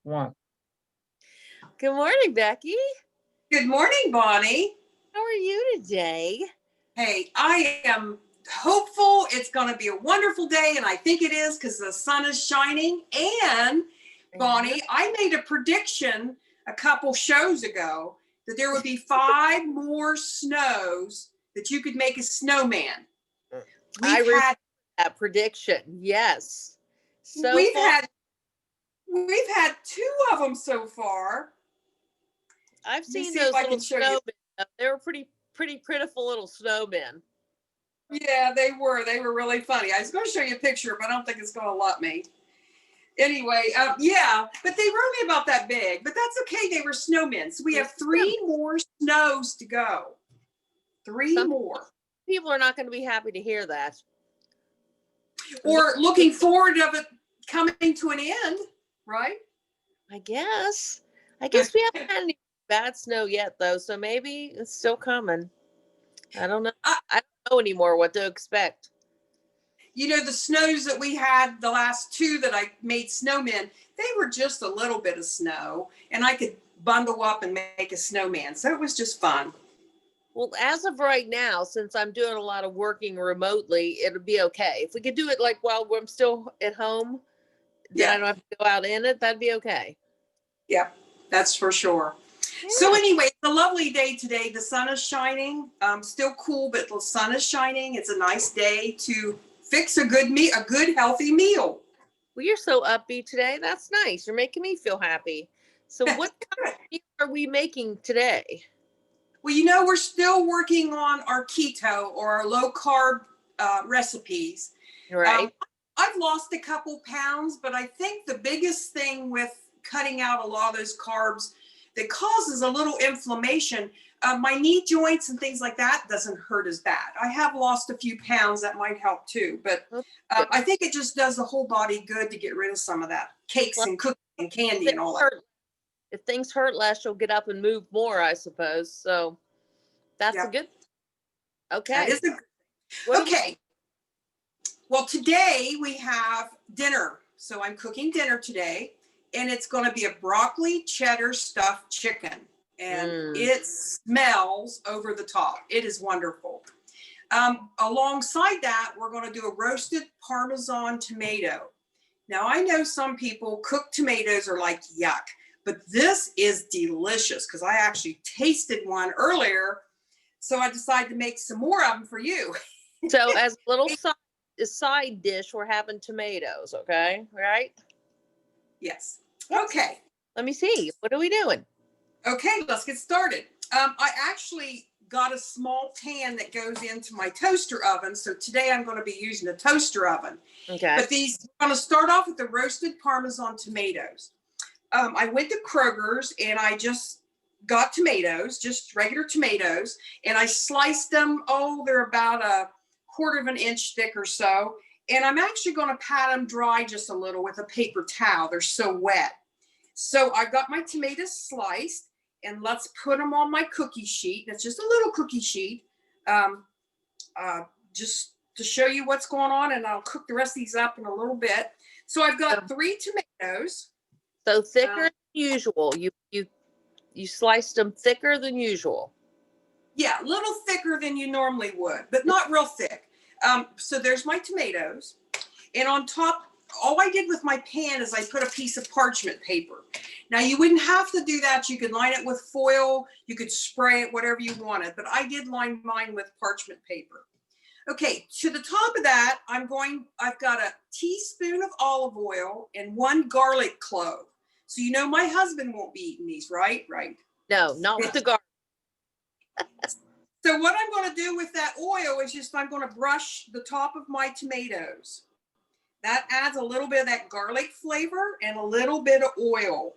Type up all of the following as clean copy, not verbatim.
One. Good morning, Becky. Good morning, Bonnie. How are you today? Hey, I am hopeful it's going to be a wonderful day, and I think it is because the sun is shining. And, Bonnie, I made a prediction a couple shows ago that there would be 5 more snows that you could make a snowman. We've had that prediction. Yes. We've had 2 of them so far. I've seen those little snowmen. They were pretty pitiful little snowmen. Yeah, they were. They were really funny. I was going to show you a picture, but I don't think it's going to let me. Anyway, yeah, but they were only about that big. But that's okay. They were snowmen. So we have 3 more snows to go. 3 more. People are not going to be happy to hear that. Or looking forward of it coming to an end, right? I guess we haven't had any bad snow yet, though. So maybe it's still coming. I don't know. I don't know anymore what to expect. You know, the snows that we had, the last 2 that I made snowmen, they were just a little bit of snow, and I could bundle up and make a snowman. So it was just fun. Well, as of right now, since I'm doing a lot of working remotely, it'll be okay. If we could do it like while I'm still at home, then I don't have to go out in it, that'd be okay. Yeah, that's for sure. Yeah. So anyway, it's a lovely day today. The sun is shining. Still cool, but the sun is shining. It's a nice day to fix a good healthy meal. Well, you're so upbeat today. That's nice. You're making me feel happy. So what kind of meal are we making today? Well, you know, we're still working on our keto or our low carb recipes. Right. I've lost a couple pounds, but I think the biggest thing with cutting out a lot of those carbs that causes a little inflammation, my knee joints and things like that doesn't hurt as bad. I have lost a few pounds. That might help too. But I think it just does the whole body good to get rid of some of that cakes and cookies and candy and all that. If things hurt less, you'll get up and move more, I suppose. So that's a good thing. Okay. That is a good thing. Okay. Well, today we have dinner. So I'm cooking dinner today, and it's going to be a broccoli cheddar stuffed chicken. And it smells over the top. It is wonderful. Alongside that, we're going to do a roasted Parmesan tomato. Now, I know some people cook tomatoes are like yuck, but this is delicious because I actually tasted one earlier. So I decided to make some more of them for you. So as a little side dish, we're having tomatoes, okay? Right? Yes. Okay. Let me see. What are we doing? Okay, let's get started. I actually got a small pan that goes into my toaster oven. So today I'm going to be using a toaster oven. Okay. But I'm going to start off with the roasted Parmesan tomatoes. I went to Kroger's and I just got tomatoes, just regular tomatoes, and I sliced them. They're about a 1/4 of an inch thick or so. And I'm actually going to pat them dry just a little with a paper towel. They're so wet. So I got my tomatoes sliced, and let's put them on my cookie sheet. It's just a little cookie sheet, just to show you what's going on, and I'll cook the rest of these up in a little bit. So I've got 3 tomatoes. So thicker than usual. You sliced them thicker than usual. Yeah, a little thicker than you normally would, but not real thick. So there's my tomatoes. And on top, all I did with my pan is I put a piece of parchment paper. Now, you wouldn't have to do that. You could line it with foil. You could spray it, whatever you wanted. But I did line mine with parchment paper. Okay, to the top of that, I've got a teaspoon of olive oil and 1 garlic clove. So you know my husband won't be eating these, right? Right. No, not with the garlic. So what I'm going to do with that oil is I'm going to brush the top of my tomatoes. That adds a little bit of that garlic flavor and a little bit of oil.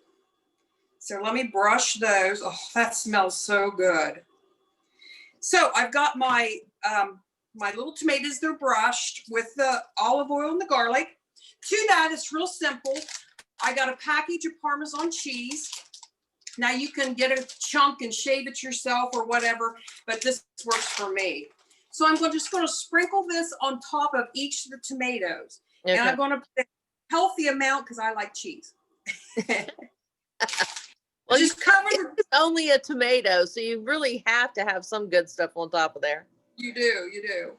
So let me brush those. Oh, that smells so good. So I've got my my little tomatoes. They're brushed with the olive oil and the garlic. To that, it's real simple. I got a package of Parmesan cheese. Now you can get a chunk and shave it yourself or whatever, but this works for me. So I'm just going to sprinkle this on top of each of the tomatoes. Okay. And I'm going to put a healthy amount because I like cheese. only a tomato, so you really have to have some good stuff on top of there. You do, you do.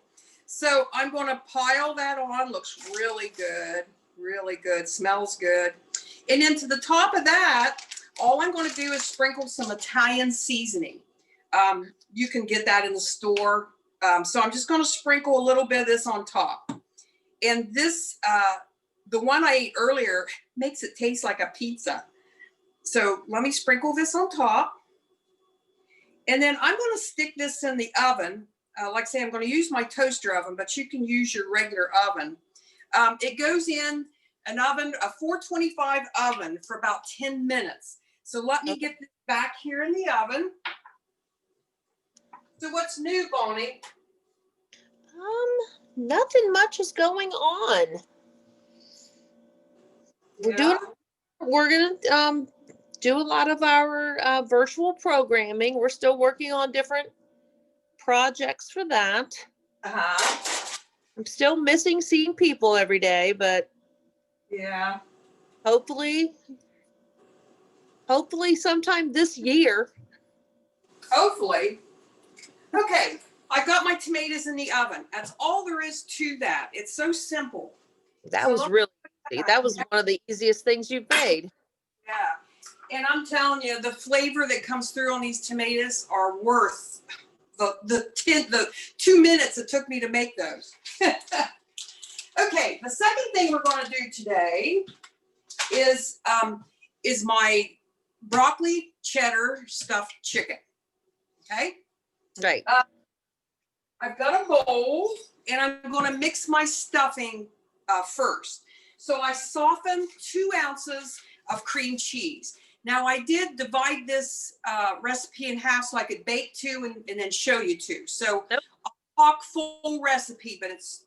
So I'm going to pile that on. Looks really good, really good. Smells good. And then to the top of that, all I'm going to do is sprinkle some Italian seasoning. You can get that in the store. So I'm just going to sprinkle a little bit of this on top. And this, the one I ate earlier, makes it taste like a pizza. So let me sprinkle this on top. And then I'm going to stick this in the oven. Like I say, I'm going to use my toaster oven, but you can use your regular oven. It goes in an oven, a 425 oven, for about 10 minutes. So let me get this back here in the oven. So what's new, Bonnie? Nothing much is going on. We're gonna do a lot of our virtual programming. We're still working on different projects for that. I'm still missing seeing people every day, but yeah, hopefully sometime this year. Hopefully. Okay, I got my tomatoes in the oven. That's all there is to that. It's so simple. That was really easy. That was one of the easiest things you've made. Yeah, and I'm telling you, the flavor that comes through on these tomatoes are worth the 2 minutes it took me to make those. Okay, the second thing we're going to do today is my broccoli cheddar stuffed chicken. Okay. Right. I've got a bowl, and I'm going to mix my stuffing first. So I softened 2 ounces of cream cheese. Now I did divide this recipe in half so I could bake 2 and then show you 2. So I'll talk full recipe, but it's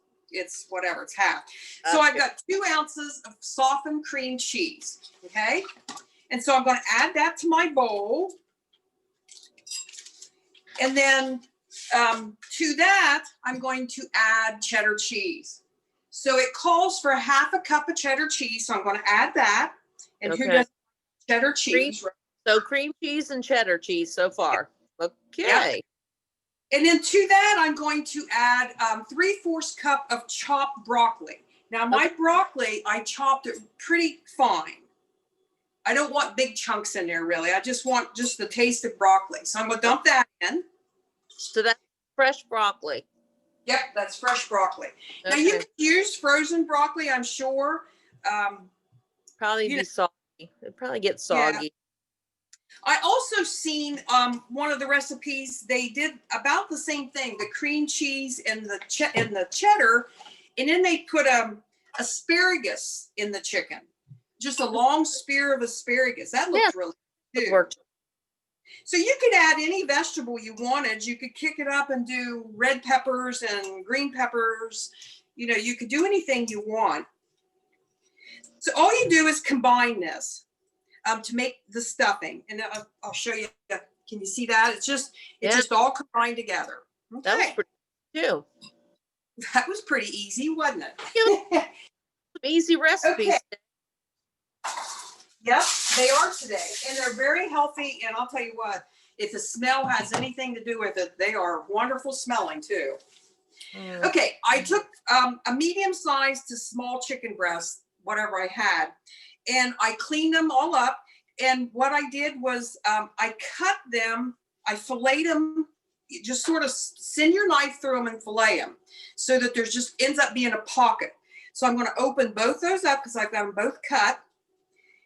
whatever, it's half. So I've got 2 ounces of softened cream cheese. Okay. And so I'm going to add that to my bowl. And then to that, I'm going to add cheddar cheese. So it calls for half a cup of cheddar cheese. So I'm going to add that. And who does cheddar cheese? So cream cheese and cheddar cheese so far. Okay. Yep. And then to that, I'm going to add 3/4 cup of chopped broccoli. Now my broccoli, I chopped it pretty fine. I don't want big chunks in there really. I just want just the taste of broccoli. So I'm going to dump that in. So that's fresh broccoli. Yep, that's fresh broccoli. Okay. Now you can use frozen broccoli, I'm sure. Probably be soggy. It probably gets soggy. Yeah. I also seen one of the recipes, they did about the same thing, the cream cheese and the cheddar, and then they put asparagus in the chicken. Just a long spear of asparagus. That looks really good. So you could add any vegetable you wanted. You could kick it up and do red peppers and green peppers. You know, you could do anything you want. So all you do is combine this to make the stuffing. And I'll show you. Can you see that? It's just all combined together. Okay. That was pretty too. That was pretty easy, wasn't it? Easy recipes. Okay. Yep, they are today, and they're very healthy. And I'll tell you what, if the smell has anything to do with it, they are wonderful smelling too. Okay, I took a medium-sized to small chicken breast, whatever I had, and I cleaned them all up. And what I did was I cut them, I filleted them, just sort of send your knife through them and fillet them so that there's just ends up being a pocket. So I'm going to open both those up because I've got them both cut.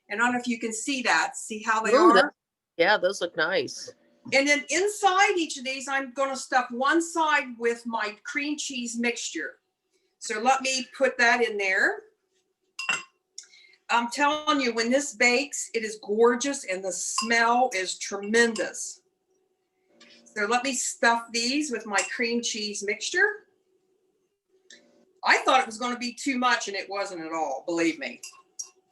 And I don't know if you can see that. See how they are? Yeah, those look nice. And then inside each of these, I'm going to stuff one side with my cream cheese mixture. So let me put that in there. I'm telling you, when this bakes, it is gorgeous and the smell is tremendous. So let me stuff these with my cream cheese mixture. I thought it was going to be too much, and it wasn't at all, believe me.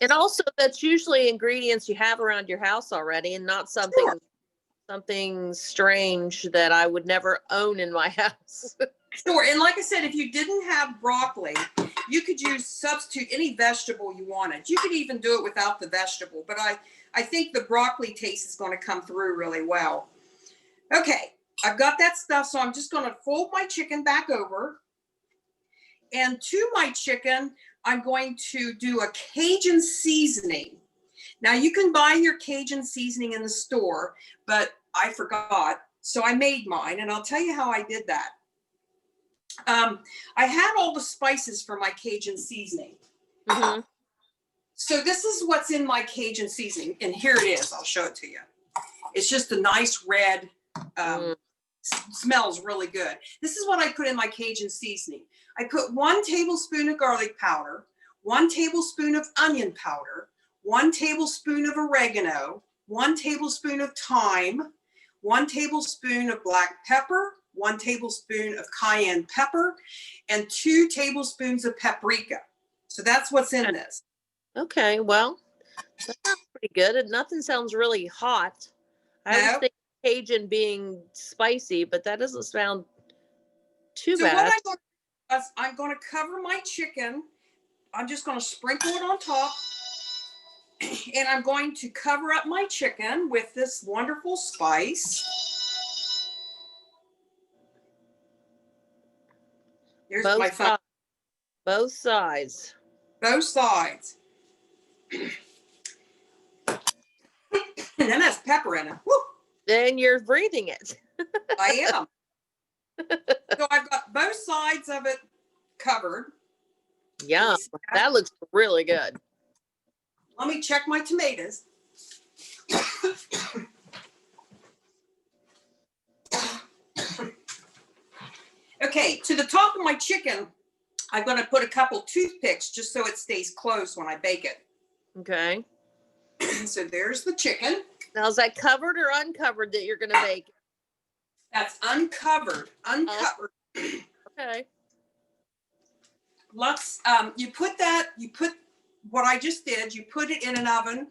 And also, that's usually ingredients you have around your house already, and not something strange that I would never own in my house. Sure. And like I said, if you didn't have broccoli, you could substitute any vegetable you wanted. You could even do it without the vegetable. But I think the broccoli taste is going to come through really well. Okay, I've got that stuff, so I'm just going to fold my chicken back over. And to my chicken, I'm going to do a Cajun seasoning. Now, you can buy your Cajun seasoning in the store, but I forgot, so I made mine, and I'll tell you how I did that. I had all the spices for my Cajun seasoning. Mm-hmm. So this is what's in my Cajun seasoning, and here it is. I'll show it to you. It's just a nice red, smells really good. This is what I put in my Cajun seasoning. I put 1 tablespoon of garlic powder, 1 tablespoon of onion powder, 1 tablespoon of oregano, 1 tablespoon of thyme, 1 tablespoon of black pepper, 1 tablespoon of cayenne pepper, and 2 tablespoons of paprika. So that's what's in this. Okay, well, that sounds pretty good. And nothing sounds really hot. I was thinking Cajun being spicy, but that doesn't sound too bad. What I'm going to cover my chicken. I'm just going to sprinkle it on top. And I'm going to cover up my chicken with this wonderful spice. Here's my phone. Both sides. Both sides. And then that's pepper in it. Woo! Then you're breathing it. I am. So I've got both sides of it covered. Yum. That looks really good. Let me check my tomatoes. Okay, to the top of my chicken, I'm going to put a couple toothpicks just so it stays close when I bake it. Okay. So there's the chicken. Now, is that covered or uncovered that you're going to bake? That's uncovered. Uncovered. Okay. Let's, you put what I just did, you put it in an oven.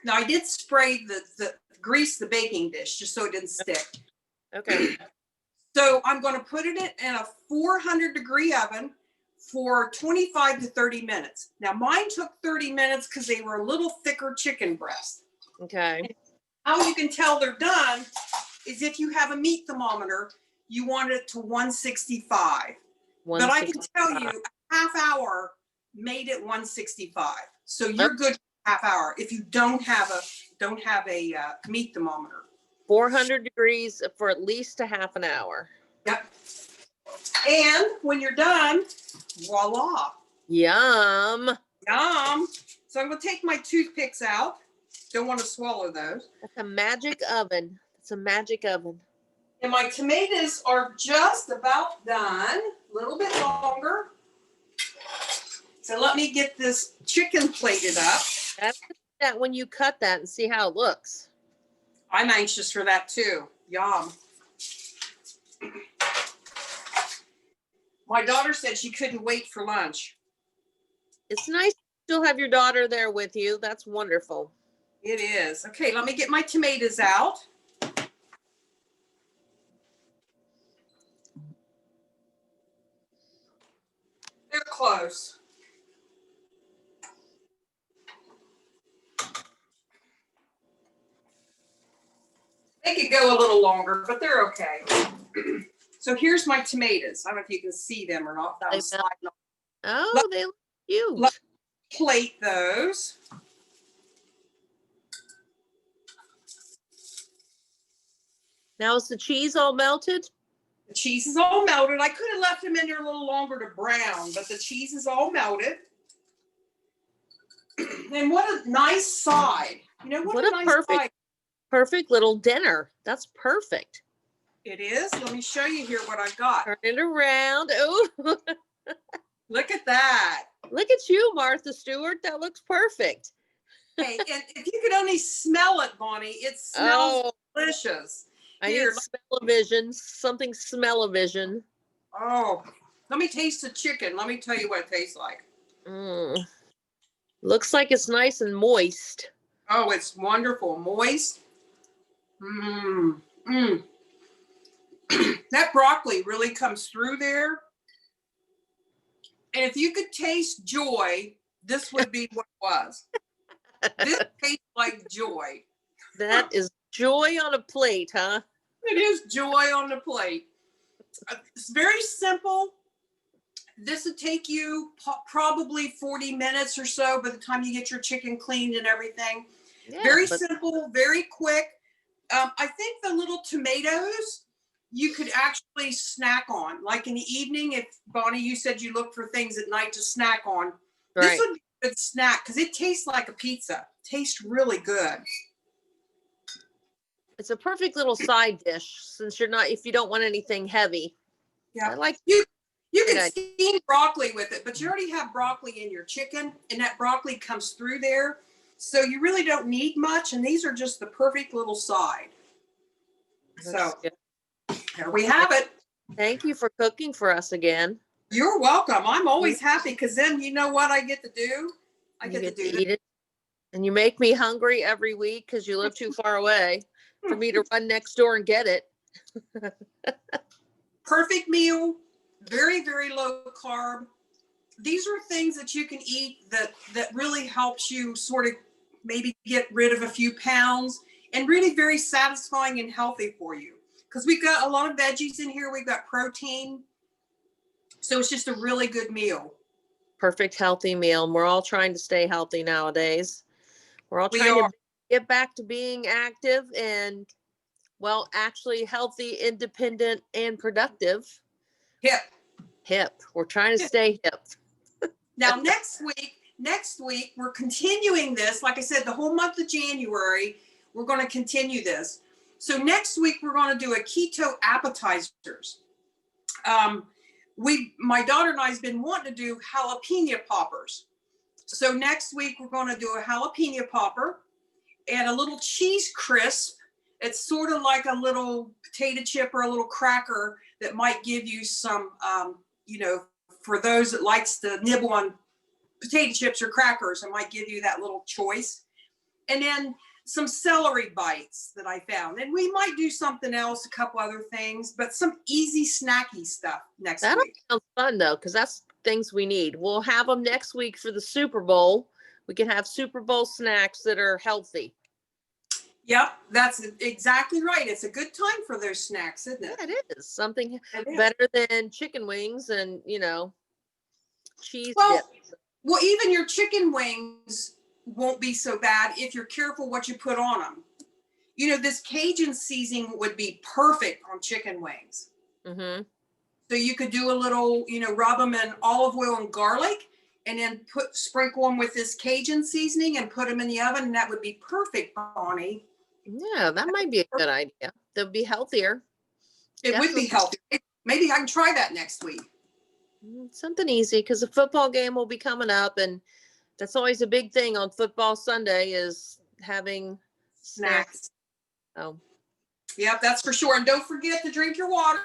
Now, I did spray the grease the baking dish just so it didn't stick. Okay. So I'm going to put it in a 400-degree oven for 25 to 30 minutes. Now, mine took 30 minutes because they were a little thicker chicken breast. Okay. And how you can tell they're done is if you have a meat thermometer, you want it to 165. But I can tell you a half hour made it 165. So you're good for a half hour if you don't have a meat thermometer. 400 degrees for at least a half an hour. Yep. And when you're done, voila. Yum. Yum. So I'm going to take my toothpicks out. Don't want to swallow those. That's a magic oven. It's a magic oven. And my tomatoes are just about done. A little bit longer. So let me get this chicken plated up. That's that when you cut that and see how it looks. I'm anxious for that too. Yum. My daughter said she couldn't wait for lunch. It's nice to still have your daughter there with you. That's wonderful. It is. Okay, let me get my tomatoes out. They're close. They could go a little longer, but they're okay. So here's my tomatoes. I don't know if you can see them or not. Oh, they look cute. Let's plate those. Now, is the cheese all melted? The cheese is all melted. I could have left them in there a little longer to brown, but the cheese is all melted. And what a nice side. You know, what a nice side. Perfect little dinner. That's perfect. It is. Let me show you here what I got. Turn it around. Oh, look at that. Look at you, Martha Stewart. That looks perfect. Hey, and if you could only smell it, Bonnie, it smells delicious. I need smell-o-vision. Something smell-o-vision. Oh, let me taste the chicken. Let me tell you what it tastes like. Looks like it's nice and moist. Oh, it's wonderful. Moist. That broccoli really comes through there. And if you could taste joy, this would be what it was. This tastes like joy. That is joy on a plate, huh? It is joy on the plate. It's very simple. This would take you probably 40 minutes or so by the time you get your chicken cleaned and everything. Yeah, Very simple, very quick. I think the little tomatoes you could actually snack on. Like in the evening, if Bonnie, you said you look for things at night to snack on. right. This would be a good snack because it tastes like a pizza. Tastes really good. It's a perfect little side dish since if you don't want anything heavy. Yeah. I like You can steam broccoli with it, but you already have broccoli in your chicken, and that broccoli comes through there. So you really don't need much, and these are just the perfect little side. So there we have it. Thank you for cooking for us again. You're welcome. I'm always happy because then you know what I get to do? I get to eat it. And you make me hungry every week because you live too far away for me to run next door and get it. Perfect meal. Very, very low carb. These are things that you can eat that really helps you sort of maybe get rid of a few pounds and really very satisfying and healthy for you. Because we've got a lot of veggies in here. We've got protein. So it's just a really good meal. Perfect healthy meal. And we're all trying to stay healthy nowadays. We're all trying to get back to being active and, well, actually healthy, independent, and productive. Hip. We're trying to stay hip. Now, next week, we're continuing this. Like I said, the whole month of January, we're going to continue this. So next week, we're going to do a keto appetizers. My daughter and I have been wanting to do jalapeno poppers. So next week, we're going to do a jalapeno popper and a little cheese crisp. It's sort of like a little potato chip or a little cracker that might give you some, for those that likes to nibble on potato chips or crackers, I might give you that little choice. And then some celery bites that I found. And we might do something else, a couple other things, but some easy snacky stuff next week. That sounds fun though, because that's things we need. We'll have them next week for the Super Bowl. We can have Super Bowl snacks that are healthy. Yep, that's exactly right. It's a good time for those snacks, isn't it? Yeah, it is. Something better than chicken wings and, cheese dip. Well, even your chicken wings won't be so bad if you're careful what you put on them. This Cajun seasoning would be perfect on chicken wings. Mm-hmm. So you could do a little, rub them in olive oil and garlic and then sprinkle them with this Cajun seasoning and put them in the oven. And that would be perfect, Bonnie. Yeah, that might be a good idea. They'll be healthier. It would be healthy. Maybe I can try that next week. Something easy because the football game will be coming up, and that's always a big thing on football Sunday is having snacks. Oh, yep, that's for sure. And don't forget to drink your water.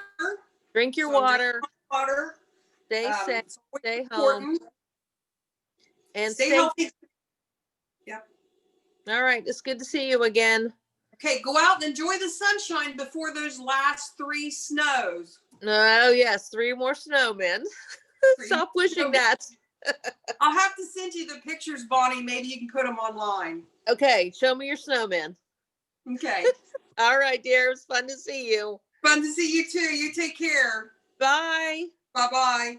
Drink your water. Stay safe. Stay home. And stay healthy. Yep. All right. It's good to see you again. Okay, go out and enjoy the sunshine before those last 3 snows. Oh, yes. 3 more snowmen. Stop wishing that. I'll have to send you the pictures, Bonnie. Maybe you can put them online. Okay. Show me your snowman. Okay. All right, dear. It was fun to see you. Fun to see you too. You take care. Bye. Bye-bye.